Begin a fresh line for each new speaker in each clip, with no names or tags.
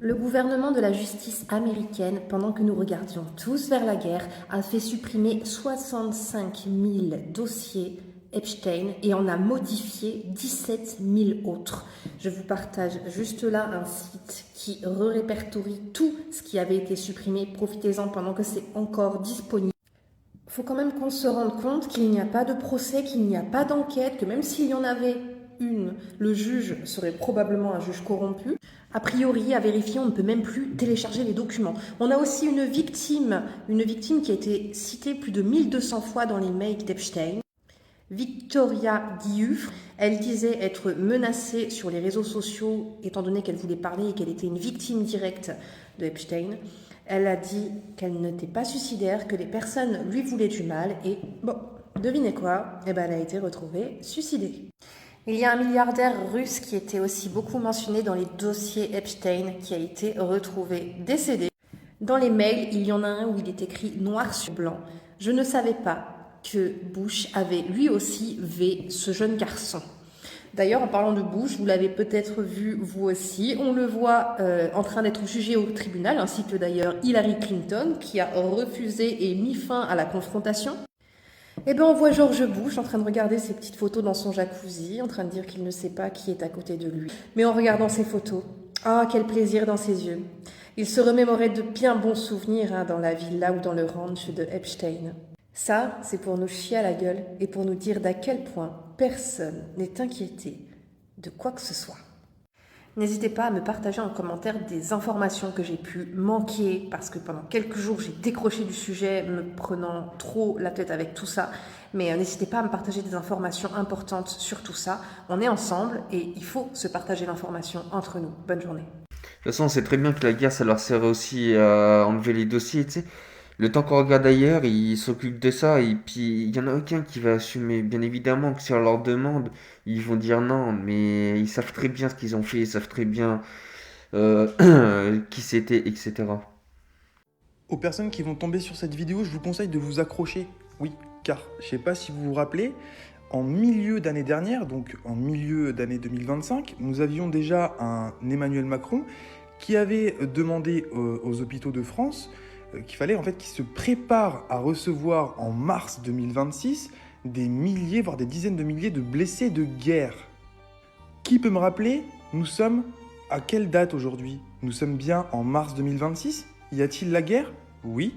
Le gouvernement de la justice américaine, pendant que nous regardions tous vers la guerre, a fait supprimer 65 000 dossiers Epstein et en a modifié 17 000 autres. Je vous partage juste là un site qui répertorie tout ce qui avait été supprimé. Profitez-en pendant que c'est encore disponible. Il faut quand même qu'on se rende compte qu'il n'y a pas de procès, qu'il n'y a pas d'enquête, que même s'il y en avait une, le juge serait probablement un juge corrompu. A priori, à vérifier, on ne peut même plus télécharger les documents. On a aussi une victime qui a été citée plus de 1200 fois dans les mails d'Epstein. Victoria Diouf, elle disait être menacée sur les réseaux sociaux étant donné qu'elle voulait parler et qu'elle était une victime directe de Epstein. Elle a dit qu'elle n'était pas suicidaire, que les personnes lui voulaient du mal et bon, devinez quoi? Elle a été retrouvée suicidée. Il y a un milliardaire russe qui était aussi beaucoup mentionné dans les dossiers Epstein qui a été retrouvé décédé. Dans les mails, il y en a un où il est écrit noir sur blanc. Je ne savais pas que Bush avait lui aussi V ce jeune garçon. D'ailleurs, en parlant de Bush, vous l'avez peut-être vu vous aussi, on le voit en train d'être jugé au tribunal, ainsi que d'ailleurs Hillary Clinton, qui a refusé et mis fin à la confrontation. Eh bien, on voit George Bush en train de regarder ses petites photos dans son jacuzzi, en train de dire qu'il ne sait pas qui est à côté de lui. Mais en regardant ses photos, ah, quel plaisir dans ses yeux. Il se remémorait de bien bons souvenirs dans la villa ou dans le ranch de Epstein. Ça, c'est pour nous chier à la gueule et pour nous dire d'à quel point personne n'est inquiété de quoi que ce soit. N'hésitez pas à me partager en commentaire des informations que j'ai pu manquer parce que pendant quelques jours j'ai décroché du sujet me prenant trop la tête avec tout ça. Mais n'hésitez pas à me partager des informations importantes sur tout ça. On est ensemble et il faut se partager l'information entre nous. Bonne journée.
De toute façon, on sait très bien que la guerre, ça leur sert aussi à enlever les dossiers, tu sais. Le temps qu'on regarde ailleurs, ils s'occupent de ça, et puis il y en a aucun qui va assumer. Bien évidemment que si on leur demande, ils vont dire non, mais ils savent très bien ce qu'ils ont fait, ils savent très bien qui c'était, etc.
Aux personnes qui vont tomber sur cette vidéo, je vous conseille de vous accrocher. Oui, car je ne sais pas si vous vous rappelez, en milieu d'année dernière, donc en milieu d'année 2025, nous avions déjà un Emmanuel Macron qui avait demandé aux hôpitaux de France qu'il fallait en fait qu'ils se préparent à recevoir en mars 2026 des milliers, voire des dizaines de milliers de blessés de guerre. Qui peut me rappeler, nous sommes à quelle date aujourd'hui? Nous sommes bien en mars 2026? Y a-t-il la guerre? Oui.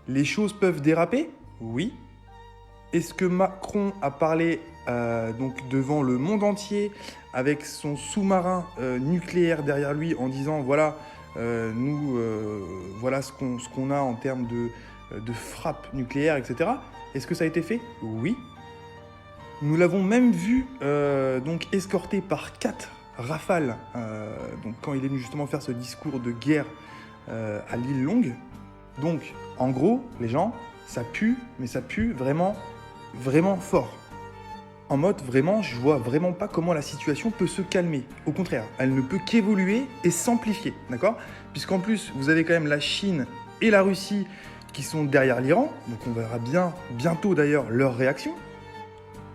Les choses peuvent déraper? Oui. Est-ce que Macron a parlé donc devant le monde entier avec son sous-marin nucléaire derrière lui en disant voilà, voilà ce qu'on a en termes de frappe nucléaire, etc. Est-ce que ça a été fait? Oui. Nous l'avons même vu donc escorté par 4 rafales donc quand il est venu justement faire ce discours de guerre à l'île Longue. Donc, en gros, les gens, ça pue, mais ça pue vraiment, vraiment fort. En mode, vraiment, je vois vraiment pas comment la situation peut se calmer. Au contraire, elle ne peut qu'évoluer et s'amplifier, d'accord? Puisqu'en plus, vous avez quand même la Chine et la Russie qui sont derrière l'Iran, donc on verra bien, bientôt d'ailleurs, leur réaction.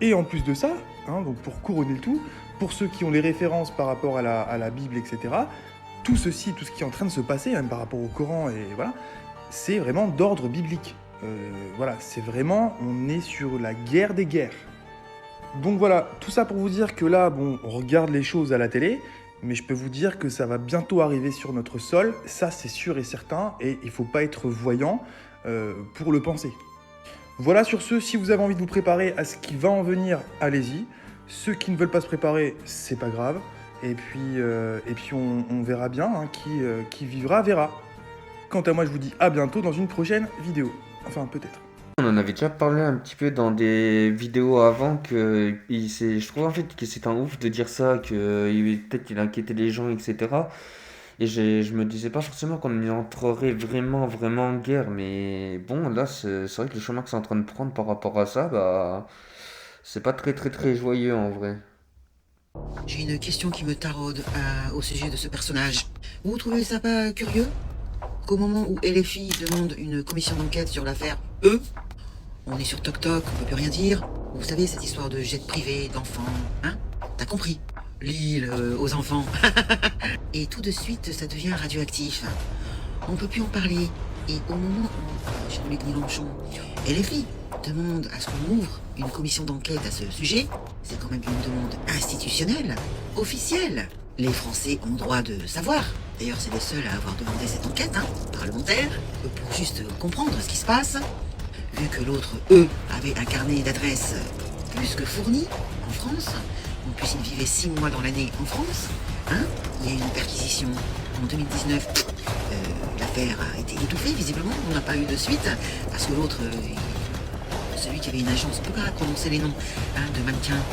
Et en plus de ça, donc pour couronner le tout, pour ceux qui ont les références par rapport à la Bible, etc., tout ceci, tout ce qui est en train de se passer, même par rapport au Coran, et voilà, c'est vraiment d'ordre biblique. Voilà, c'est vraiment, on est sur la guerre des guerres. Donc voilà, tout ça pour vous dire que là, bon, on regarde les choses à la télé, mais je peux vous dire que ça va bientôt arriver sur notre sol, ça c'est sûr et certain, et il ne faut pas être voyant pour le penser. Voilà, sur ce, si vous avez envie de vous préparer à ce qui va en venir, allez-y. Ceux qui ne veulent pas se préparer, c'est pas grave. Et puis on verra bien, qui vivra verra. Quant à moi, je vous dis à bientôt dans une prochaine vidéo. Enfin, peut-être.
On en avait déjà parlé un petit peu dans des vidéos avant je trouve en fait que c'est un ouf de dire ça, que peut-être qu'il inquiétait les gens, etc. Et je me disais pas forcément qu'on entrerait vraiment, vraiment en guerre, mais bon, là, c'est vrai que le chemin que c'est en train de prendre par rapport à ça, bah, c'est pas très, très, très joyeux en vrai.
J'ai une question qui me taraude au sujet de ce personnage. Vous trouvez ça pas curieux qu'au moment où LFI demande une commission d'enquête sur l'affaire on est sur TokTok, on peut plus rien dire. Vous savez, cette histoire de jet privé, d'enfants, hein? T'as compris? l'île aux enfants. Et tout de suite, ça devient radioactif. On peut plus en parler. Et au moment où Jean-Luc Mélenchon et les filles demandent à ce qu'on ouvre une commission d'enquête à ce sujet, c'est quand même une demande institutionnelle, officielle. Les Français ont droit de savoir. D'ailleurs, c'est les seuls à avoir demandé cette enquête, parlementaire, pour juste comprendre ce qui se passe. Vu que l'autre, eux, avait un carnet d'adresses plus que fourni en France, en plus il vivait 6 mois dans l'année en France, il y a eu une perquisition en 2019. L'affaire a été étouffée, visiblement, on n'a pas eu de suite, parce que l'autre, celui qui avait une agence, on ne peut pas prononcer les noms, de mannequins,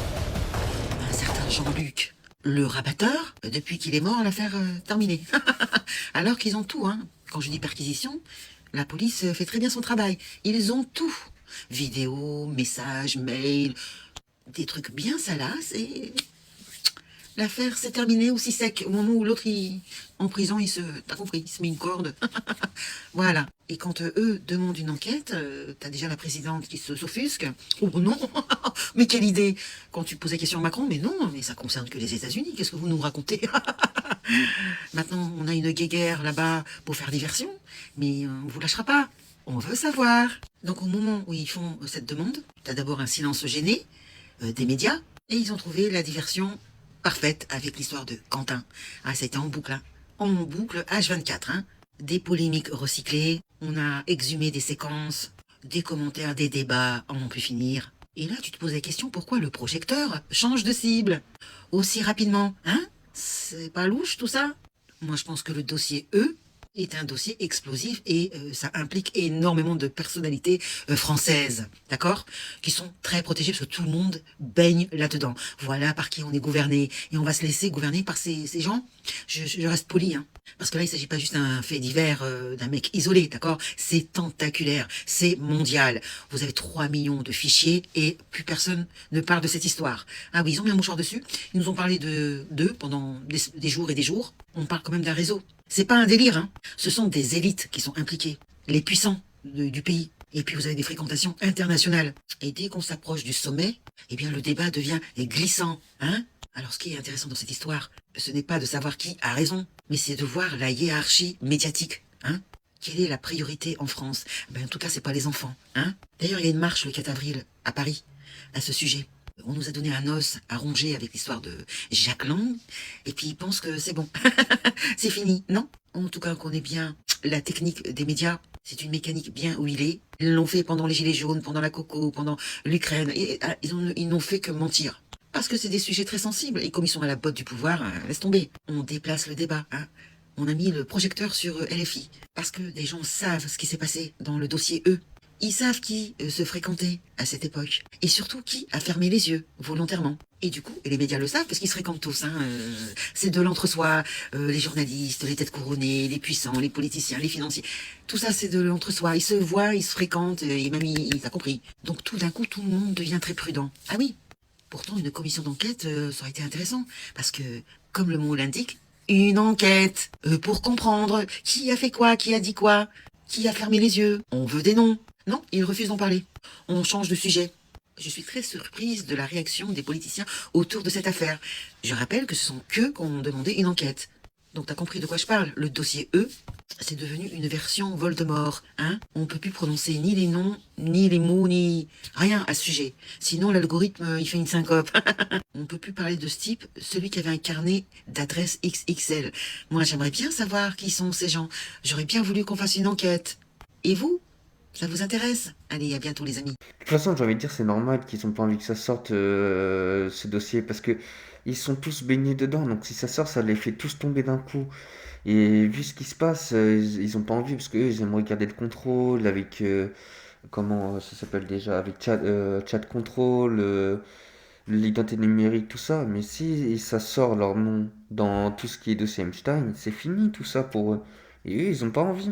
un certain Jean-Luc, le rabatteur, depuis qu'il est mort, l'affaire terminée. Alors qu'ils ont tout, Quand je dis perquisition, la police fait très bien son travail. Ils ont tout. Vidéos, messages, mails, des trucs bien salaces et l'affaire s'est terminée aussi sec. Au moment où l'autre, en prison, t'as compris, il se met une corde. Voilà. Et quand eux demandent une enquête, t'as déjà la présidente qui s'offusque. Oh non, mais quelle idée. Quand tu poses la question à Macron, mais non, mais ça concerne que les États-Unis. Qu'est-ce que vous nous racontez? Maintenant, on a une guéguerre là-bas pour faire diversion, mais on vous lâchera pas. On veut savoir. Donc au moment où ils font cette demande, t'as d'abord un silence gêné des médias, et ils ont trouvé la diversion parfaite avec l'histoire de Quentin. C'était en boucle, en boucle H24, Des polémiques recyclées, on a exhumé des séquences, des commentaires, des débats, on n'en peut finir. Et là, tu te poses la question, pourquoi le projecteur change de cible aussi rapidement, C'est pas louche tout ça? Moi, je pense que le dossier E est un dossier explosif et ça implique énormément de personnalités françaises, d'accord? Qui sont très protégées parce que tout le monde baigne là-dedans. Voilà par qui on est gouverné. Et on va se laisser gouverner par ces gens. Je reste poli, parce que là, il s'agit pas juste d'un fait divers d'un mec isolé, d'accord? C'est tentaculaire, c'est mondial. Vous avez 3 millions de fichiers et plus personne ne parle de cette histoire. Ah oui, ils ont mis un mouchoir dessus. Ils nous ont parlé d'eux pendant des jours et des jours. On parle quand même d'un réseau. C'est pas un délire, Ce sont des élites qui sont impliquées, les puissants du pays. Et puis vous avez des fréquentations internationales. Et dès qu'on s'approche du sommet, eh bien le débat devient glissant, Alors ce qui est intéressant dans cette histoire, ce n'est pas de savoir qui a raison, mais c'est de voir la hiérarchie médiatique, Quelle est la priorité en France? En tout cas, c'est pas les enfants, D'ailleurs, il y a une marche le 4 avril à Paris à ce sujet. On nous a donné un os à ronger avec l'histoire de Jacques Lang, et puis ils pensent que c'est bon. C'est fini, non? En tout cas, on connaît bien la technique des médias. C'est une mécanique bien huilée. Ils l'ont fait pendant les Gilets jaunes, pendant la Coco, pendant l'Ukraine. Et ils n'ont fait que mentir. Parce que c'est des sujets très sensibles. Et comme ils sont à la botte du pouvoir, laisse tomber. On déplace le débat, On a mis le projecteur sur LFI. Parce que des gens savent ce qui s'est passé dans le dossier E. Ils savent qui se fréquentait à cette époque. Et surtout qui a fermé les yeux, volontairement. Et du coup, et les médias le savent parce qu'ils se fréquentent tous. C'est de l'entre-soi. Les journalistes, les têtes couronnées, les puissants, les politiciens, les financiers. Tout ça, c'est de l'entre-soi. Ils se voient, ils se fréquentent, et même t'as compris. Donc tout d'un coup, tout le monde devient très prudent. Ah oui, pourtant, une commission d'enquête, ça aurait été intéressant. Parce que, comme le mot l'indique, une enquête pour comprendre qui a fait quoi, qui a dit quoi, qui a fermé les yeux. On veut des noms. Non, ils refusent d'en parler. On change de sujet. Je suis très surprise de la réaction des politiciens autour de cette affaire. Je rappelle que ce sont qu'eux qui ont demandé une enquête. Donc t'as compris de quoi je parle. Le dossier E, c'est devenu une version Voldemort. On peut plus prononcer ni les noms, ni les mots, ni rien à ce sujet. Sinon l'algorithme, il fait une syncope. On peut plus parler de ce type, celui qui avait un carnet d'adresses XXL. Moi, j'aimerais bien savoir qui sont ces gens. J'aurais bien voulu qu'on fasse une enquête. Et vous? Ça vous intéresse? Allez, à bientôt les amis.
De toute façon, j'ai envie de dire, c'est normal qu'ils n'ont pas envie que ça sorte, ce dossier, parce que ils sont tous baignés dedans, donc si ça sort, ça les fait tous tomber d'un coup. Et vu ce qui se passe, ils ont pas envie, parce qu'eux, ils aimeraient garder le contrôle avec, comment ça s'appelle déjà, avec chat control, l'identité numérique, tout ça. Mais si ça sort leur nom dans tout ce qui est dossier Epstein, c'est fini tout ça pour eux. Et eux, ils ont pas envie.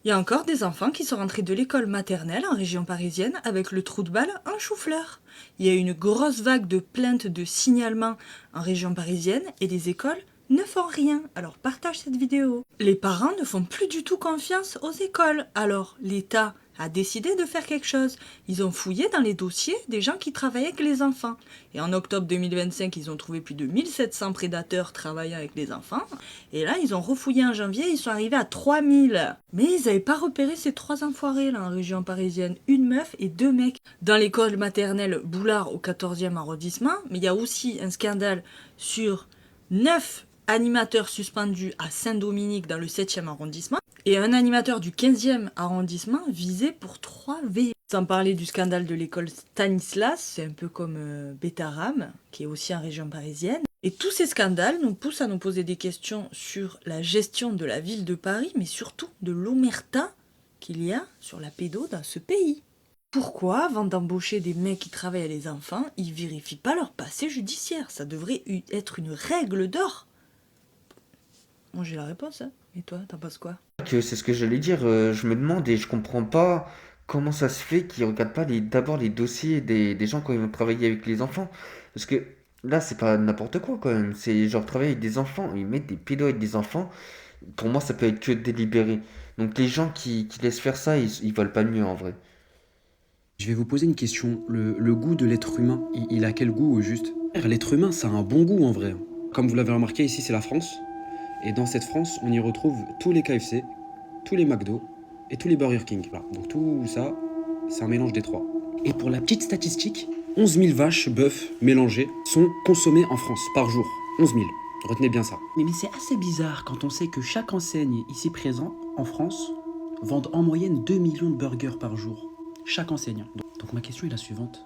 Il y a encore des enfants qui sont rentrés de l'école maternelle en région parisienne avec le trou de balle en chou-fleur. Il y a eu une grosse vague de plaintes de signalements en région parisienne et les écoles ne font rien. Alors partage cette vidéo. Les parents ne font plus du tout confiance aux écoles. Alors l'État a décidé de faire quelque chose. Ils ont fouillé dans les dossiers des gens qui travaillaient avec les enfants. Et en octobre 2025, ils ont trouvé plus de 1700 prédateurs travaillant avec les enfants. Et là, ils ont refouillé en janvier, ils sont arrivés à 3000. Mais ils n'avaient pas repéré ces 3 enfoirés là en région parisienne. Une meuf et 2 mecs. Dans l'école maternelle Boulard au 14e arrondissement, mais il y a aussi un scandale sur 9 animateurs suspendus à Saint-Dominique dans le 7e arrondissement et un animateur du 15e arrondissement visé pour 3 V. Sans parler du scandale de l'école Stanislas, c'est un peu comme Bétaram, qui est aussi en région parisienne. Et tous ces scandales nous poussent à nous poser des questions sur la gestion de la ville de Paris, mais surtout de l'omerta qu'il y a sur la pédo dans ce pays. Pourquoi, avant d'embaucher des mecs qui travaillent à les enfants, ils vérifient pas leur passé judiciaire? Ça devrait être une règle d'or. Moi j'ai la réponse, hein. Et toi, t'en penses quoi?
Que c'est ce que j'allais dire, je me demande et je comprends pas comment ça se fait qu'ils regardent pas d'abord les dossiers des gens quand ils vont travailler avec les enfants. Parce que là, c'est pas n'importe quoi quand même. C'est genre travailler avec des enfants, ils mettent des pédos avec des enfants. Pour moi, ça peut être que délibéré. Donc les gens qui laissent faire ça, ils valent pas mieux en vrai.
Je vais vous poser une question. Le goût de l'être humain, il a quel goût au juste? L'être humain, ça a un bon goût en vrai. Comme vous l'avez remarqué, ici c'est la France. Et dans cette France, on y retrouve tous les KFC, tous les McDo et tous les Burger King. Voilà. Donc tout ça, c'est un mélange des trois. Et pour la petite statistique, 11 000 vaches, bœufs mélangés sont consommés en France par jour. 11 000. Retenez bien ça. Mais c'est assez bizarre quand on sait que chaque enseigne ici présente en France vend en moyenne 2 millions de burgers par jour. Chaque enseigne. Donc ma question est la suivante.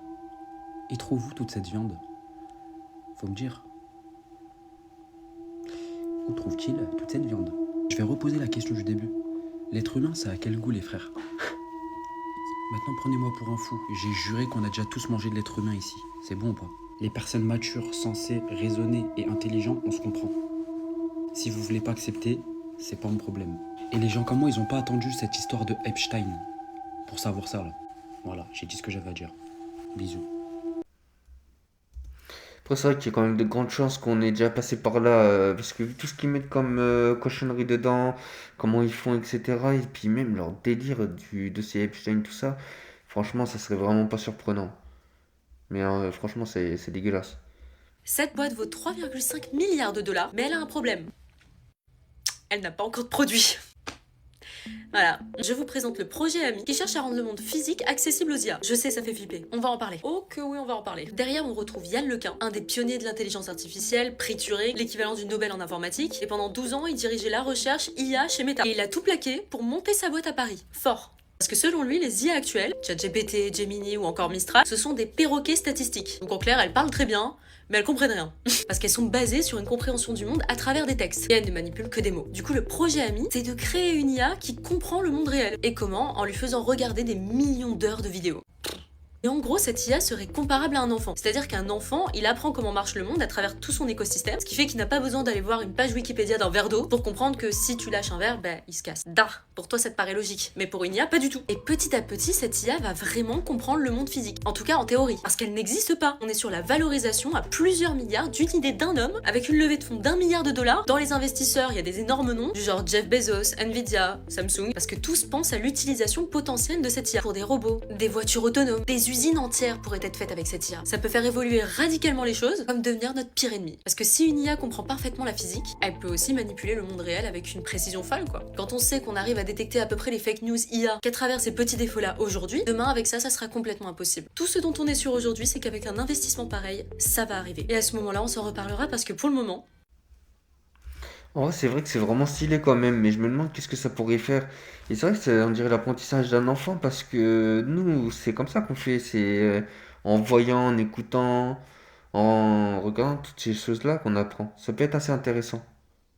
Y trouve-vous toute cette viande? Faut me dire. Où trouve-t-il toute cette viande? Je vais reposer la question du début. L'être humain, ça a quel goût, les frères? Maintenant, prenez-moi pour un fou. J'ai juré qu'on a déjà tous mangé de l'être humain ici. C'est bon ou pas? Les personnes matures, sensées, raisonnées et intelligentes, on se comprend. Si vous voulez pas accepter, c'est pas mon problème. Et les gens comme moi, ils ont pas attendu cette histoire de Epstein pour savoir ça, là. Voilà, j'ai dit ce que j'avais à dire. Bisous.
Après, c'est vrai qu'il y a quand même de grandes chances qu'on ait déjà passé par là, parce que vu tout ce qu'ils mettent comme cochonnerie dedans, comment ils font, etc., et puis même leur délire du dossier Epstein, tout ça, franchement, ça serait vraiment pas surprenant. Mais franchement, c'est dégueulasse.
Cette boîte vaut 3,5 milliards de dollars, mais elle a un problème. Elle n'a pas encore de produit. Voilà, je vous présente le projet AMI qui cherche à rendre le monde physique accessible aux IA. Je sais, ça fait flipper. On va en parler. Oh que oui, on va en parler. Derrière, on retrouve Yann Lequin, un des pionniers de l'intelligence artificielle, prix Turing, l'équivalent du Nobel en informatique. Et pendant 12 ans, il dirigeait la recherche IA chez Meta. Et il a tout plaqué pour monter sa boîte à Paris. Fort. Parce que selon lui, les IA actuelles, ChatGPT, Gemini ou encore Mistral, ce sont des perroquets statistiques. Donc en clair, elles parlent très bien, mais elles comprennent rien. Parce qu'elles sont basées sur une compréhension du monde à travers des textes. Et elles ne manipulent que des mots. Du coup, le projet AMI, c'est de créer une IA qui comprend le monde réel. Et comment? En lui faisant regarder des millions d'heures de vidéos. Et en gros, cette IA serait comparable à un enfant. C'est-à-dire qu'un enfant, il apprend comment marche le monde à travers tout son écosystème, ce qui fait qu'il n'a pas besoin d'aller voir une page Wikipédia d'un verre d'eau pour comprendre que si tu lâches un verre, il se casse. Pour toi, ça te paraît logique. Mais pour une IA, pas du tout. Et petit à petit, cette IA va vraiment comprendre le monde physique. En tout cas, en théorie. Parce qu'elle n'existe pas. On est sur la valorisation à plusieurs milliards d'une idée d'un homme avec une levée de fonds d'1 milliard de dollars. Dans les investisseurs, il y a des énormes noms du genre Jeff Bezos, Nvidia, Samsung, parce que tous pensent à l'utilisation potentielle de cette IA pour des robots, des voitures autonomes, des usines entières pourraient être faites avec cette IA. Ça peut faire évoluer radicalement les choses, comme devenir notre pire ennemi. Parce que si une IA comprend parfaitement la physique, elle peut aussi manipuler le monde réel avec une précision folle, quoi. Quand on sait qu'on arrive à détecter à peu près les fake news IA qu'à travers ces petits défauts-là aujourd'hui, demain avec ça sera complètement impossible. Tout ce dont on est sûr aujourd'hui, c'est qu'avec un investissement pareil, ça va arriver. Et à ce moment-là, on s'en reparlera parce que pour le moment,
En vrai, c'est vrai que c'est vraiment stylé quand même, mais je me demande qu'est-ce que ça pourrait faire. Et c'est vrai que on dirait l'apprentissage d'un enfant parce que nous, c'est comme ça qu'on fait. C'est en voyant, en écoutant, en regardant toutes ces choses-là qu'on apprend. Ça peut être assez intéressant.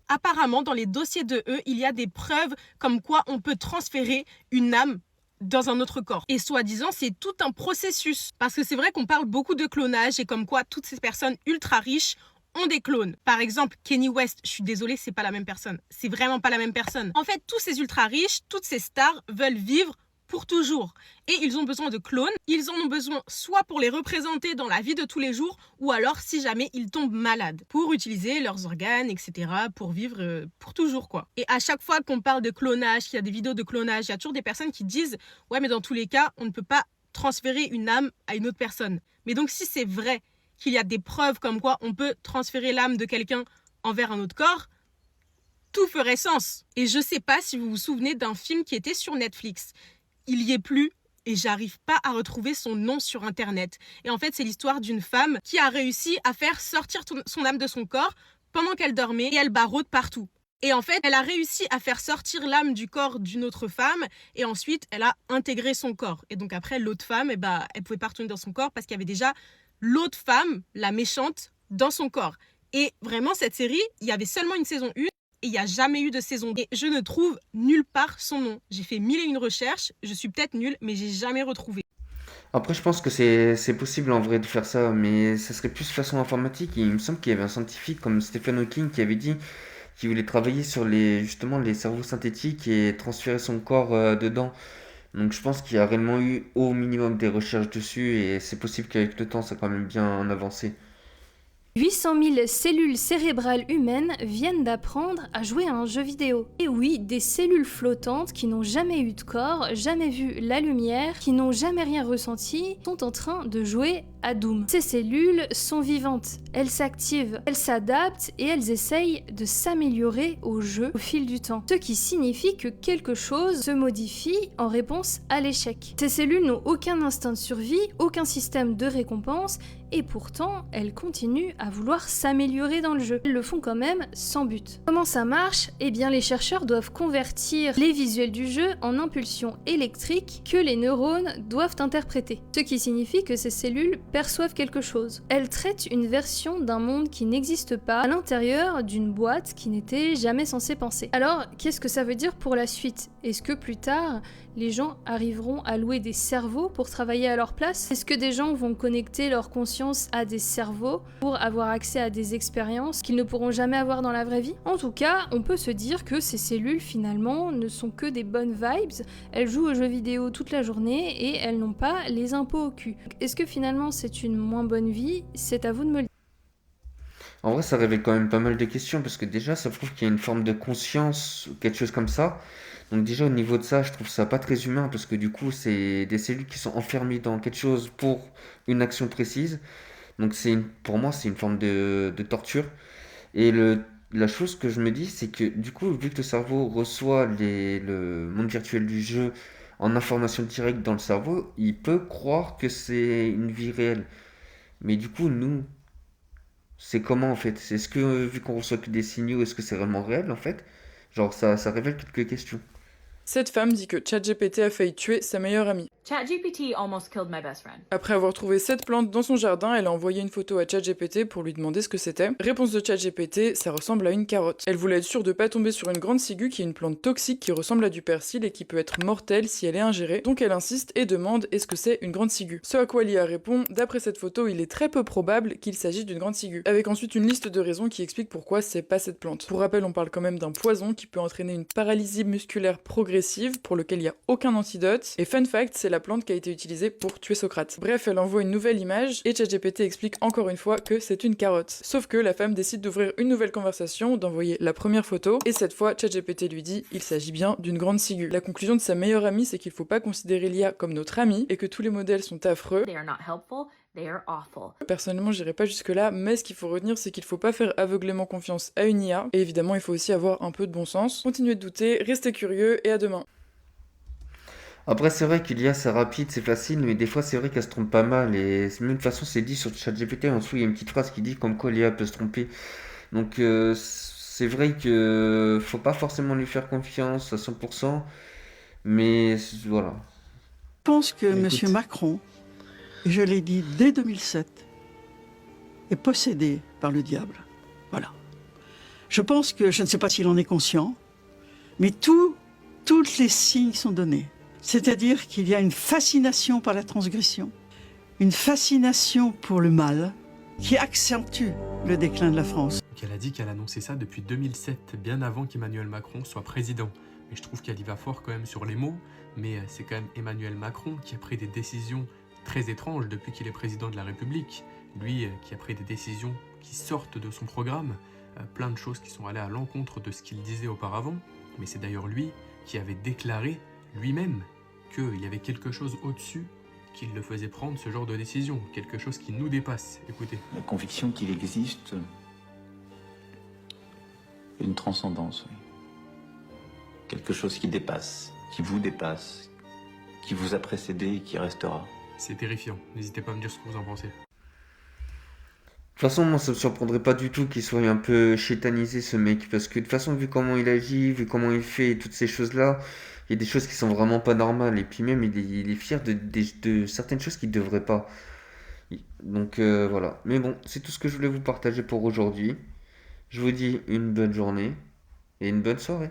Apparemment, dans les dossiers de E, il y a des preuves comme quoi on peut transférer une âme dans un autre corps. Et soi-disant, c'est tout un processus. Parce que c'est vrai qu'on parle beaucoup de clonage et comme quoi toutes ces personnes ultra riches ont des clones. Par exemple, Kanye West, je suis désolée, c'est pas la même personne. C'est vraiment pas la même personne. En fait, tous ces ultra riches, toutes ces stars veulent vivre pour toujours. Et ils ont besoin de clones. Ils en ont besoin soit pour les représenter dans la vie de tous les jours, ou alors si jamais ils tombent malades, pour utiliser leurs organes, etc., pour vivre pour toujours, quoi. Et à chaque fois qu'on parle de clonage, qu'il y a des vidéos de clonage, il y a toujours des personnes qui disent « Ouais, mais dans tous les cas, on ne peut pas transférer une âme à une autre personne. » Mais donc si c'est vrai qu'il y a des preuves comme quoi on peut transférer l'âme de quelqu'un envers un autre corps, tout ferait sens. Et je sais pas si vous vous souvenez d'un film qui était sur Netflix. Il y est plus et j'arrive pas à retrouver son nom sur internet. Et en fait, c'est l'histoire d'une femme qui a réussi à faire sortir son âme de son corps pendant qu'elle dormait et elle baraude partout. Et en fait, elle a réussi à faire sortir l'âme du corps d'une autre femme et ensuite, elle a intégré son corps. Et donc après, l'autre femme, elle pouvait pas retourner dans son corps parce qu'il y avait déjà l'autre femme, la méchante, dans son corps. Et vraiment, cette série, il y avait seulement une saison 1 et il n'y a jamais eu de saison 2. Et je ne trouve nulle part son nom. J'ai fait 1001 recherches, je suis peut-être nulle, mais j'ai jamais retrouvé.
Après, je pense que c'est possible en vrai de faire ça, mais ça serait plus façon informatique. Et il me semble qu'il y avait un scientifique comme Stephen Hawking qui avait dit qu'il voulait travailler sur justement les cerveaux synthétiques et transférer son corps dedans. Donc je pense qu'il y a réellement eu au minimum des recherches dessus et c'est possible qu'avec le temps ça a quand même bien avancé.
800 000 cellules cérébrales humaines viennent d'apprendre à jouer à un jeu vidéo. Et oui, des cellules flottantes qui n'ont jamais eu de corps, jamais vu la lumière, qui n'ont jamais rien ressenti, sont en train de jouer à Doom. Ces cellules sont vivantes, elles s'activent, elles s'adaptent et elles essayent de s'améliorer au jeu au fil du temps. Ce qui signifie que quelque chose se modifie en réponse à l'échec. Ces cellules n'ont aucun instinct de survie, aucun système de récompense, et pourtant, elles continuent à vouloir s'améliorer dans le jeu. Elles le font quand même sans but. Comment ça marche ? Eh bien, les chercheurs doivent convertir les visuels du jeu en impulsions électriques que les neurones doivent interpréter. Ce qui signifie que ces cellules perçoivent quelque chose. Elles traitent une version d'un monde qui n'existe pas à l'intérieur d'une boîte qui n'était jamais censée penser. Alors, qu'est-ce que ça veut dire pour la suite ? Est-ce que plus tard, les gens arriveront à louer des cerveaux pour travailler à leur place ? Est-ce que des gens vont connecter leur conscience à des cerveaux pour avoir accès à des expériences qu'ils ne pourront jamais avoir dans la vraie vie ? En tout cas, on peut se dire que ces cellules finalement ne sont que des bonnes vibes, elles jouent aux jeux vidéo toute la journée et elles n'ont pas les impôts au cul. Est-ce que finalement c'est une moins bonne vie ? C'est à vous de me le dire.
En vrai ça révèle quand même pas mal de questions parce que déjà ça prouve qu'il y a une forme de conscience ou quelque chose comme ça. Donc déjà au niveau de ça je trouve ça pas très humain parce que du coup c'est des cellules qui sont enfermées dans quelque chose pour une action précise. Donc pour moi c'est une forme de torture. Et la chose que je me dis c'est que du coup vu que le cerveau reçoit le monde virtuel du jeu en information directe dans le cerveau, il peut croire que c'est une vie réelle. Mais du coup nous, c'est comment en fait? Est-ce que vu qu'on reçoit que des signaux, est-ce que c'est vraiment réel en fait? Genre ça révèle quelques questions.
Cette femme dit que ChatGPT a failli tuer sa meilleure amie.
ChatGPT almost killed my best friend.
Après avoir trouvé cette plante dans son jardin, elle a envoyé une photo à ChatGPT pour lui demander ce que c'était. Réponse de ChatGPT, ça ressemble à une carotte. Elle voulait être sûre de pas tomber sur une grande ciguë qui est une plante toxique qui ressemble à du persil et qui peut être mortelle si elle est ingérée. Donc elle insiste et demande est-ce que c'est une grande ciguë. Ce à quoi l'IA répond, d'après cette photo, il est très peu probable qu'il s'agisse d'une grande ciguë. Avec ensuite une liste de raisons qui expliquent pourquoi c'est pas cette plante. Pour rappel, on parle quand même d'un poison qui peut entraîner une paralysie musculaire progressive pour lequel il n'y a aucun antidote. Et fun fact, c'est la plante qui a été utilisée pour tuer Socrate. Bref, elle envoie une nouvelle image et ChatGPT explique encore une fois que c'est une carotte. Sauf que la femme décide d'ouvrir une nouvelle conversation, d'envoyer la première photo et cette fois ChatGPT lui dit il s'agit bien d'une grande ciguë. La conclusion de sa meilleure amie, c'est qu'il faut pas considérer l'IA comme notre amie et que tous les modèles sont affreux.
They are not helpful, they are awful.
Personnellement, j'irai pas jusque là, mais ce qu'il faut retenir, c'est qu'il faut pas faire aveuglément confiance à une IA et évidemment, il faut aussi avoir un peu de bon sens. Continuez de douter, restez curieux et à demain.
Après, c'est vrai qu'il y a, c'est rapide, c'est facile, mais des fois, c'est vrai qu'elle se trompe pas mal. Et même de toute façon, c'est dit sur ChatGPT, en dessous, il y a une petite phrase qui dit comme quoi l'IA peut se tromper. Donc, c'est vrai que faut pas forcément lui faire confiance à 100%, mais voilà.
Je pense que M. Macron, et je l'ai dit dès 2007, est possédé par le diable. Voilà. Je pense que, je ne sais pas s'il en est conscient, mais tous les signes sont donnés. C'est-à-dire qu'il y a une fascination par la transgression, une fascination pour le mal qui accentue le déclin de la France.
Elle a dit qu'elle annonçait ça depuis 2007, bien avant qu'Emmanuel Macron soit président. Et je trouve qu'elle y va fort quand même sur les mots, mais c'est quand même Emmanuel Macron qui a pris des décisions très étranges depuis qu'il est président de la République. Lui qui a pris des décisions qui sortent de son programme, plein de choses qui sont allées à l'encontre de ce qu'il disait auparavant, mais c'est d'ailleurs lui qui avait déclaré lui-même qu'il y avait quelque chose au-dessus qui le faisait prendre ce genre de décision, quelque chose qui nous dépasse. Écoutez.
La conviction qu'il existe une transcendance, oui. Quelque chose qui dépasse, qui vous a précédé et qui restera.
C'est terrifiant, n'hésitez pas à me dire ce que vous en pensez.
De toute façon, moi, ça me surprendrait pas du tout qu'il soit un peu chétanisé, ce mec, parce que de toute façon, vu comment il agit, vu comment il fait, et toutes ces choses-là, il y a des choses qui sont vraiment pas normales, et puis même, il est fier de certaines choses qu'il devrait pas. Donc, voilà. Mais bon, c'est tout ce que je voulais vous partager pour aujourd'hui. Je vous dis une bonne journée, et une bonne soirée.